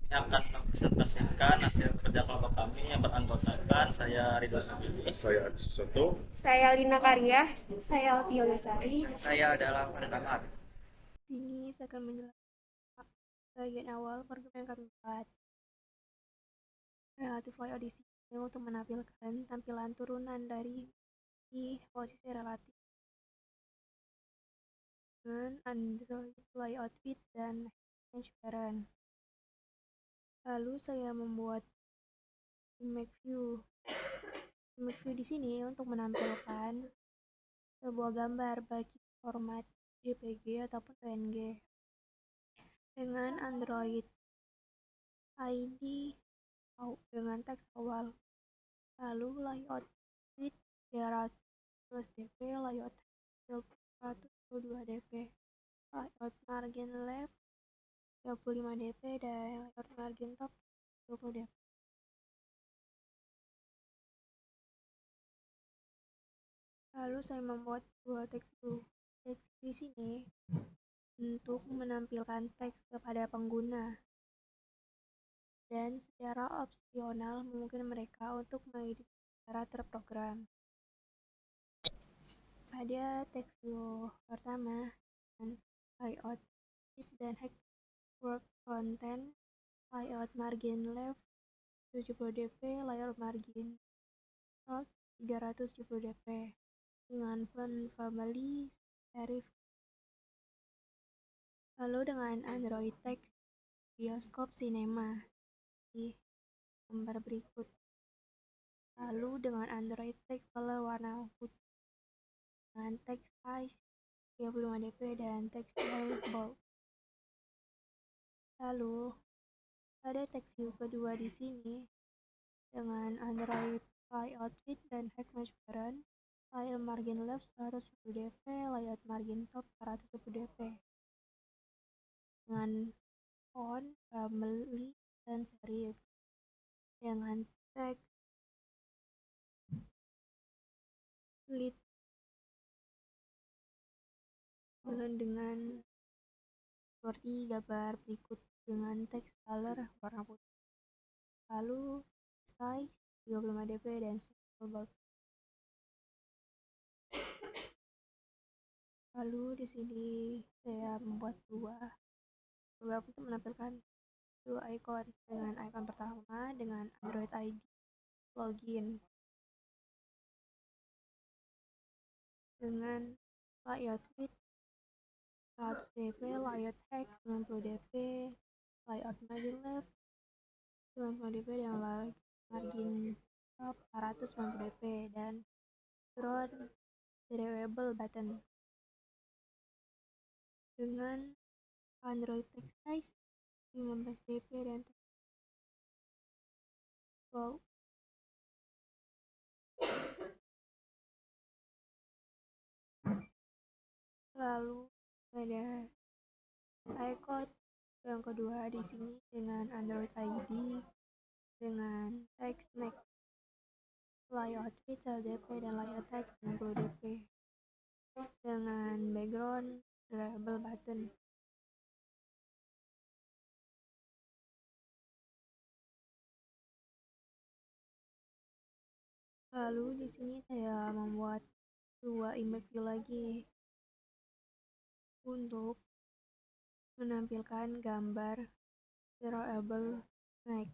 Ini akan mempresentasikan hasil kerja kelompok kami yang beranggotakan saya Ridho Sabili, saya Adi Susanto, Saya Lina Karya. Saya Alfio Lesari. saya adalah Farid Ahmad. Sini saya akan menjelaskan bagian awal program yang kami buat. Relatif layout di sini untuk menampilkan tampilan turunan dari posisi relatif dengan Android layout fit dan image parent. Lalu saya membuat image view. Image view di sini untuk menampilkan sebuah gambar bagi format JPG ataupun PNG dengan Android ID dengan teks awal. Lalu layout width 300 dp, layout height 122 dp, layout margin left 35 dp, dan layout margin top 20 dp. Lalu saya membuat dua text view. Text view di sini untuk menampilkan teks kepada pengguna dan secara opsional memungkinkan mereka untuk mengedit secara terprogram. Pada text view pertama, layout width dan height work content, layout margin left 70 dp, layout margin top 370 dp dengan font family serif. Lalu dengan Android Text Bioskop Cinema di gambar berikut. Lalu dengan Android Text Color warna putih dengan text size 35 dp dan text style bold. Lalu pada text view kedua di sini dengan Android layout width dan height match parent, layout margin left 110 dp, layout margin top 410 dp dengan font family dan serif dengan teks lead dengan seperti gambar berikut dengan teks color warna putih. Lalu size 35 dp dan style bold. Lalu di sini saya membuat dua untuk menampilkan dua icon dengan icon pertama dengan Android ID login dengan layout width 100 dp, layout hex 90 dp, layout margin left 90 dp dan layout margin top 490 dp dan background drawable button dengan Android text size 15 dp dan text bold. Lalu ada icon yang kedua di sini dengan Android ID dengan text next, layout width 1 dp dan layout text 90 dp dengan background drawable button. Lalu di sini saya membuat dua image view lagi untuk menampilkan gambar drawable snack,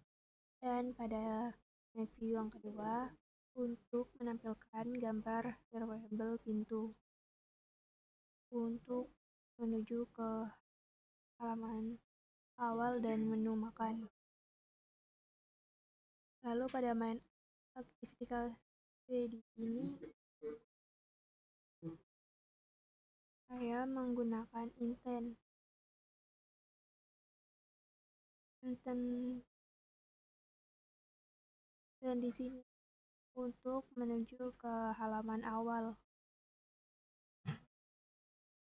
dan pada image view yang kedua untuk menampilkan gambar drawable pintu untuk menuju ke halaman awal dan menu makan. Lalu pada main aktivitas di sini saya menggunakan intent dan di sini untuk menuju ke halaman awal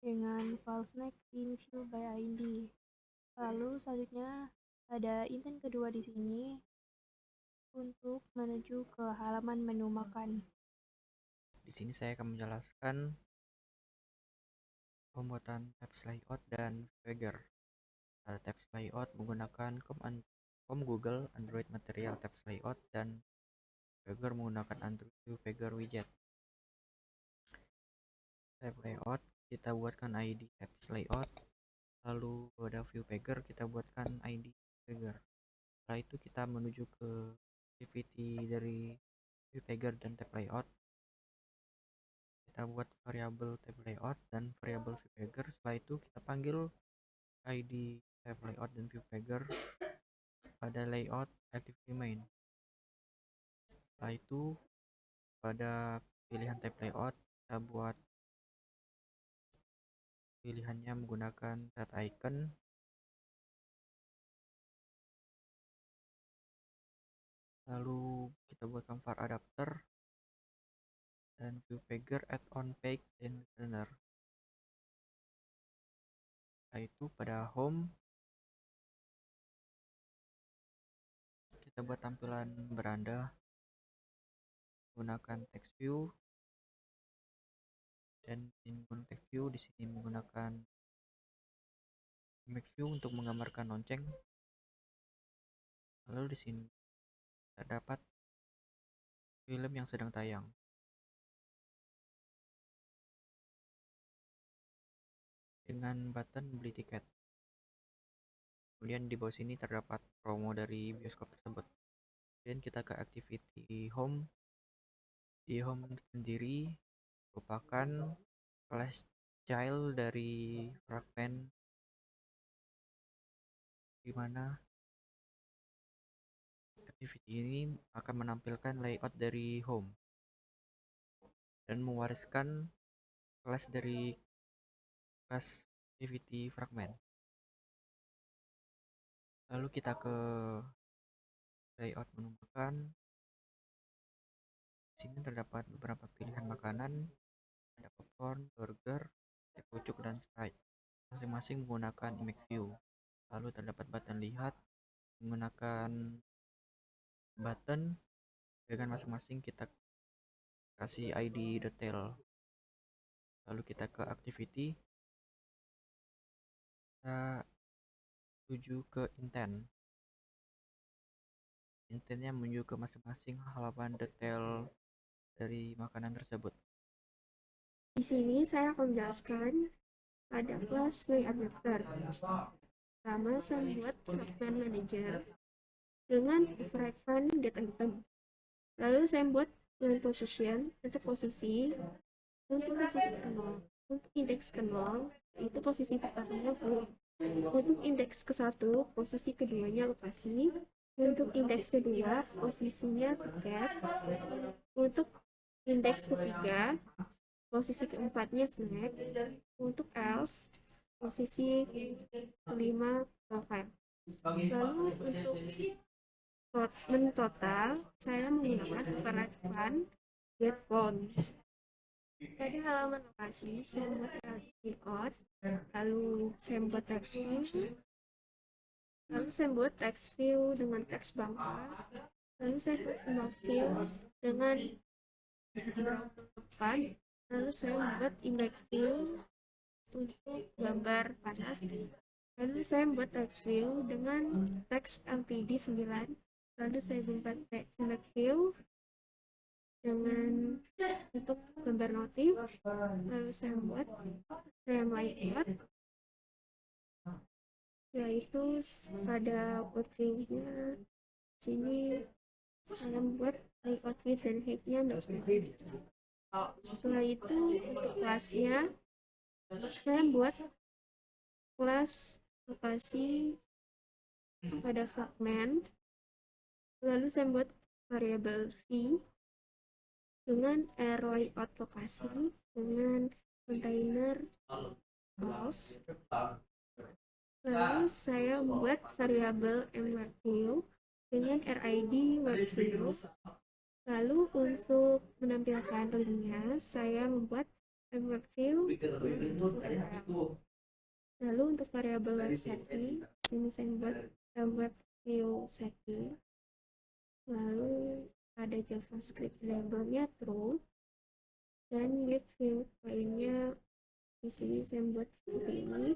dengan file snack in view by ID. Lalu selanjutnya ada intent kedua di sini untuk menuju ke halaman menu makan. Di sini saya akan menjelaskan pembuatan text layout dan figure. Pada text layout menggunakan command Home Google, Android Material Tabs Layout, dan Pager menggunakan Android View Pager Widget. Tab Layout kita buatkan ID Tabs Layout, lalu pada View Pager kita buatkan ID Pager. Setelah itu kita menuju ke activity dari View Pager dan Tab Layout. Kita buat variabel Tab Layout dan variabel View Pager. Setelah itu kita panggil ID Tab Layout dan View Pager pada Layout Activity Main. Setelah itu pada pilihan Tab Layout kita buat pilihannya menggunakan set icon, lalu kita buatkan var adapter dan View Pager add-on page dan listener. Setelah itu pada home kita buat tampilan beranda menggunakan text view, dan menggunakan text view di sini menggunakan image view untuk menggambarkan lonceng. Lalu di sini terdapat film yang sedang tayang. Dengan button beli tiket. Kemudian di bawah sini terdapat promo dari bioskop tersebut. Kemudian kita ke activity home. Di home sendiri merupakan class child dari fragment, di mana activity ini akan menampilkan layout dari home dan mewariskan kelas dari kelas activity fragment. Lalu kita ke layout menu makan. Di sini terdapat beberapa pilihan makanan, ada popcorn, burger, steak pucuk, dan sprite. Masing-masing menggunakan image view. Lalu terdapat button lihat menggunakan button dengan masing-masing kita kasih ID detail. Lalu kita ke activity, kita tuju ke intent. Intentnya menuju ke masing-masing halaman detail dari makanan tersebut. Di sini saya akan menjelaskan pada kelas Way Adapter. Pertama, saya membuat fragment manager dengan fragment get item. Lalu saya membuat dengan position untuk posisi ke-0, untuk indeks ke-0 itu posisi pertamanya full, untuk indeks ke-1 posisi keduanya lokasi, untuk indeks kedua posisinya tiket, untuk indeks ketiga posisi keempatnya snack, untuk else posisi kelima profile. Lalu untuk menu total saya menggunakan fragment get count. Pada halaman lokasi saya membuat layout, lalu saya membuat text view, lalu saya membuat text view dengan teks bangka, lalu saya membuat view dengan depan, lalu saya membuat index view untuk gambar padat, lalu saya membuat text view dengan teks LTD 9, lalu saya membuat index view dengan untuk gambar notif, lalu saya membuat frame layout, yaitu pada outline-nya sini saya membuat layout width dan height-nya. Setelah itu untuk kelasnya saya membuat kelas lokasi pada fragment, lalu saya membuat variabel v dengan layout lokasi dengan container false. Lalu saya membuat variabel mWorkView dengan id workview. Lalu untuk menampilkan linknya saya membuat mWorkView. Lalu untuk variabel setting sini saya membuat mWorkView setting. Lalu ada JavaScript labelnya true dan get view lainnya di sini saya membuat seperti ini.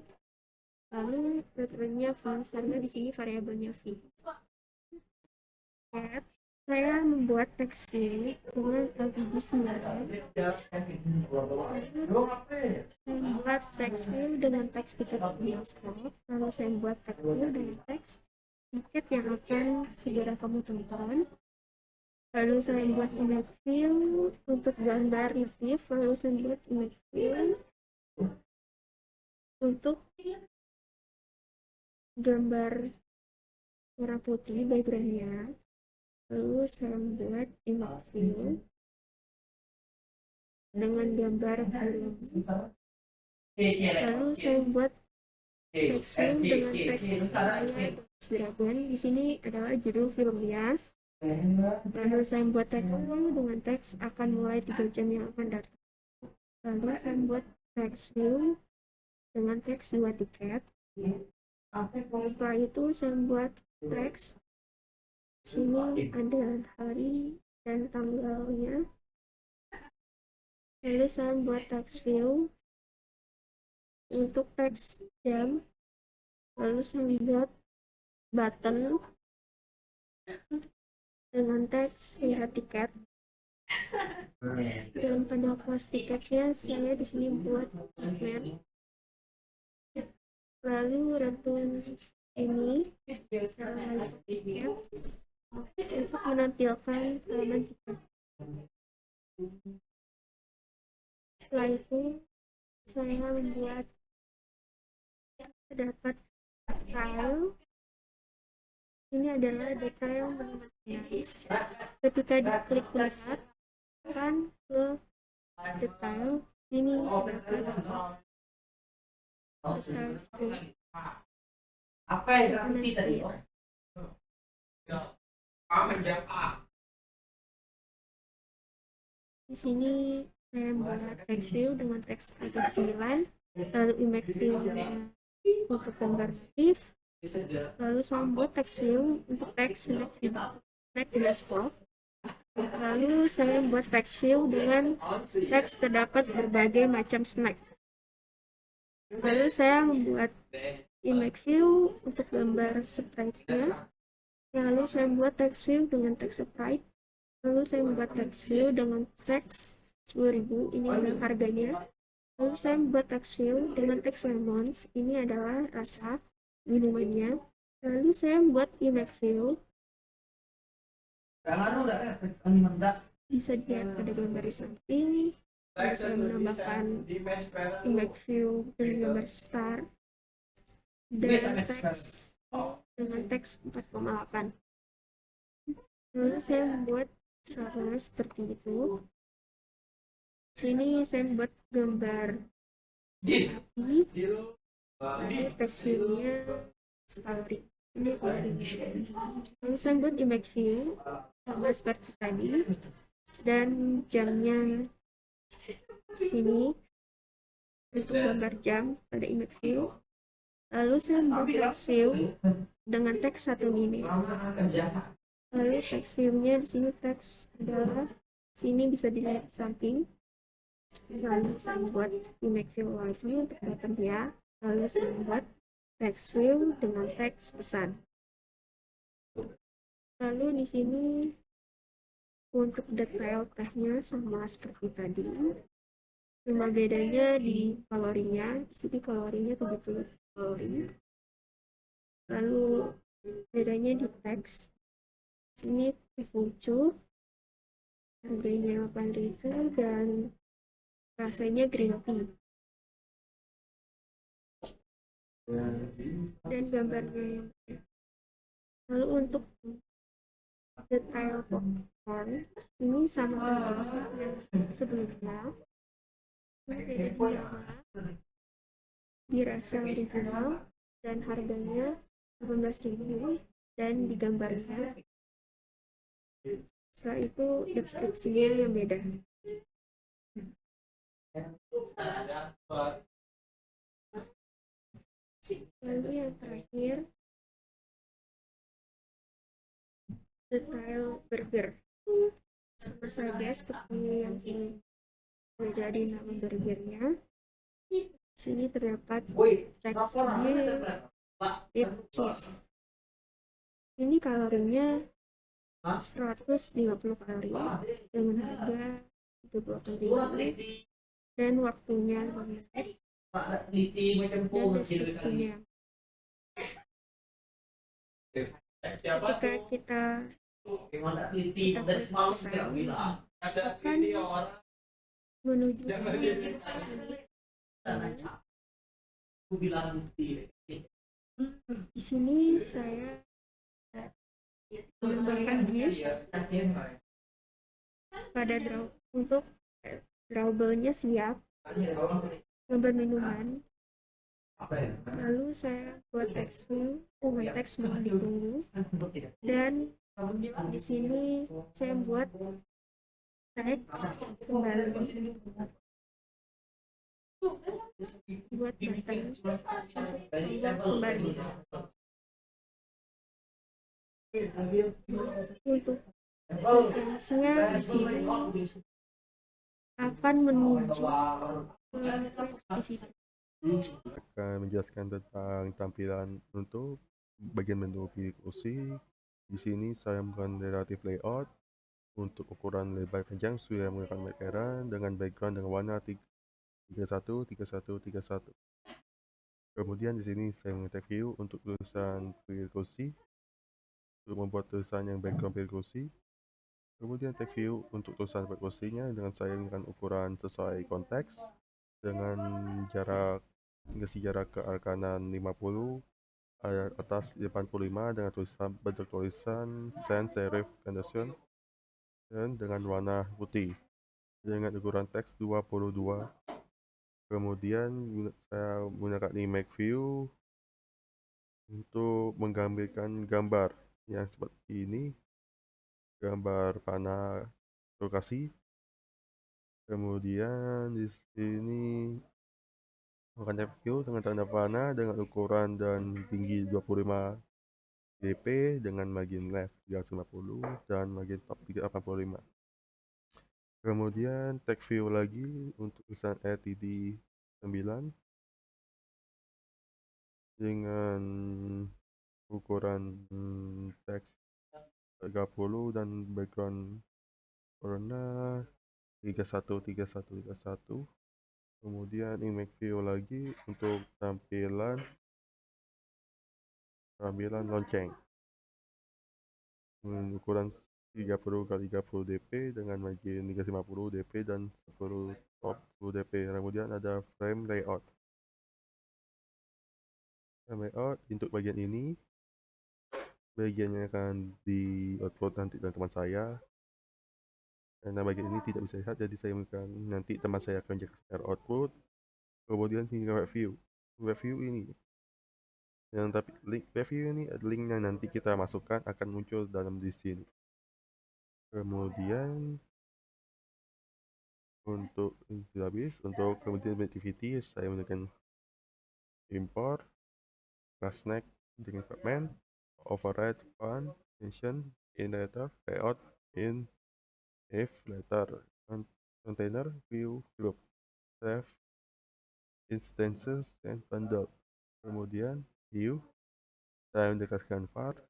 Lalu metodenya v karena di sini variabelnya v. tiket, saya membuat text view dengan LTG 9. Saya membuat text view dengan teks tiket bioskop, lalu saya membuat text view dengan teks tiket yang akan segera kamu tonton. Lalu saya membuat image view untuk gambar native, lalu saya membuat image view untuk gambar merah putih backgroundnya. Lalu saya membuat image view dengan gambar biru. Lalu saya membuat text view dengan teks dragon. Di sini adalah judul filmnya. Lalu saya membuat teks view dengan teks akan mulai 3 jam yang akan datang. Lalu saya membuat teks view dengan teks 2 tiket. Setelah itu saya membuat teks. Sini ada hari dan tanggalnya. Lalu saya membuat teks view untuk teks jam. Lalu saya membuat button dengan teks lihat tiket. Dan pada kelas tiketnya saya di sini buat map. Lalu rentun ini saya tiket untuk menampilkan halaman tiket. Setelah itu saya membuat terdapat file. Ini adalah detail menulisnya. Ketika diklik lihat akan ke detail. Ini terdapat detail screen. Apa yang tadi? Di sini saya membuat text view dengan teks ayat 9, lalu image view untuk gambar native, lalu saya membuat text view untuk teks select bioskop, lalu saya membuat text view dengan teks terdapat berbagai macam snack, lalu saya membuat image view untuk gambar sprite-nya, lalu saya membuat text view dengan teks sprite. Lalu saya membuat text view dengan teks 10.000, ini adalah harganya. Lalu saya membuat text view dengan teks lemons, ini adalah rasa minumannya. Lalu saya membuat image view, bisa dilihat pada gambar di samping. Lalu saya menambahkan image view dengan gambar star dan teks dengan teks 4,8. Lalu saya membuat sama seperti itu. Sini saya membuat gambar api, lalu teks view-nya story. Ini lalu saya membuat image view sama seperti tadi, dan jamnya sini untuk gambar jam pada image view. Lalu saya membuat text view dengan teks 1 menit. Lalu text view-nya di sini teks adalah sini bisa dilihat di samping. Lalu saya membuat image view lagi untuk button-nya. Lalu saya membuat text view dengan teks pesan. Lalu di sini untuk detail tehnya sama seperti tadi. Cuma bedanya di kalorinya. Di sini kalorinya 70 kalori. Lalu bedanya di teks. Sini teks lucu, harganya 8.000 dan rasanya green tea. Dan gambarnya. Lalu untuk detail popcorn ini sama seperti yang sebelumnya. Dirasa original dan harganya 18.000 dan digambarnya. Setelah itu deskripsinya yang beda. Lalu yang terakhir detail burger, sama saja seperti yang ini, beda di nama burgernya. Sini terdapat teks beef cheese. Ini kalorinya 150 kali dengan harga 30.000 dan waktunya 5 menit dan deskripsinya. Ketika kita klik ke sana akan menuju di sini saya menambahkan gift pada untuk drawable-nya siap, gambar minuman. Lalu saya buat text view dengan teks mohon ditunggu, dan di sini saya buat teks kembali, buat button untuk kembali. Untuk frekuensinya di sini akan menuju ke activity. Akan menjelaskan tentang tampilan untuk bagian menu pilih kursi. Di sini saya menggunakan relative layout untuk ukuran lebar panjang. Saya menggunakan background dengan background dengan warna 31, 31, 31. Kemudian di sini saya menggunakan view untuk tulisan pilih kursi, untuk membuat tulisan yang background pilih kursi. Kemudian text view untuk tulisan pilih kursinya dengan saya menggunakan ukuran sesuai konteks dengan jarak ke arah kanan 50, atas 85 dengan bentuk tulisan sans serif condition dan dengan warna putih dengan ukuran teks 22. Kemudian saya menggunakan image view untuk menggambarkan gambar yang seperti ini, gambar panah lokasi. Kemudian di sini menggunakan view dengan tanda panah dengan ukuran dan tinggi 25 dp dengan margin left 350 dan margin top 385. Kemudian text view lagi untuk tulisan LTD 9 dengan ukuran teks 30 dan background warna 31, 31, 31. Kemudian image view lagi untuk tampilan lonceng dengan ukuran 30 x 30 dp dengan margin 350 dp dan 10 top 10 dp. Kemudian ada frame layout untuk bagian ini, bagiannya akan di upload nanti dan teman saya, karena bagian ini tidak bisa lihat jadi saya akan nanti teman saya akan share output. Kemudian hingga web view ini yang tapi web view ini linknya nanti kita masukkan akan muncul dalam di sini. Kemudian untuk kemudian activity saya menggunakan import class snack dengan fragment override font mention in letter layout in if letter container view group save instances and bundle. Kemudian view saya mendekatkan file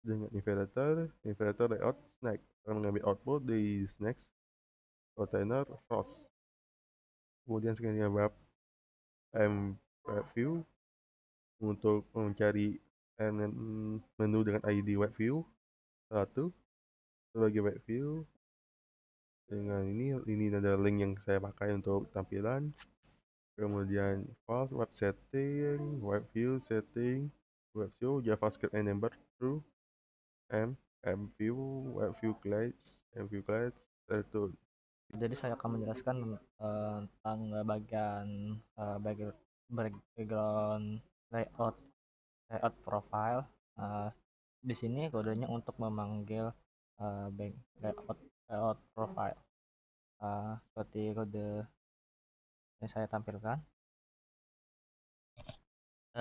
dengan inverter layout snack akan mengambil output di snacks container source. Kemudian sekalian web view untuk mencari menu dengan ID web view 1 sebagai web view. Dengan ini ada link yang saya pakai untuk tampilan. Kemudian file web setting, web view setting, web view JavaScript enable true, view, web view class, return. Jadi saya akan menjelaskan tentang bagian background layout profile. Di sini kodenya untuk memanggil layout profile, seperti kode yang saya tampilkan.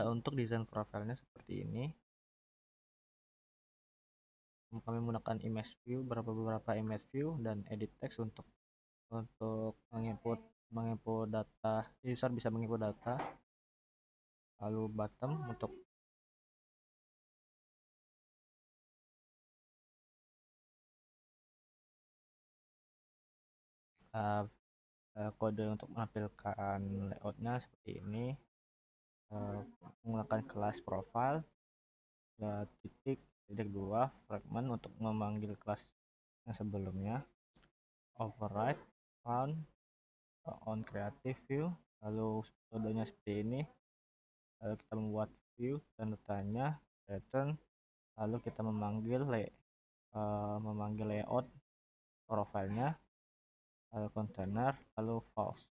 Untuk desain profilnya seperti ini. Kami menggunakan image view, beberapa image view dan edit text untuk menginput data. User bisa menginput data. Lalu bottom untuk kode untuk menampilkan layoutnya seperti ini. Menggunakan kelas profile, titik 2 fragment untuk memanggil kelas yang sebelumnya, override found on creative view, lalu kodenya seperti ini. Lalu kita membuat view tanda tanya return, lalu kita memanggil layout profilnya, lalu container, lalu false.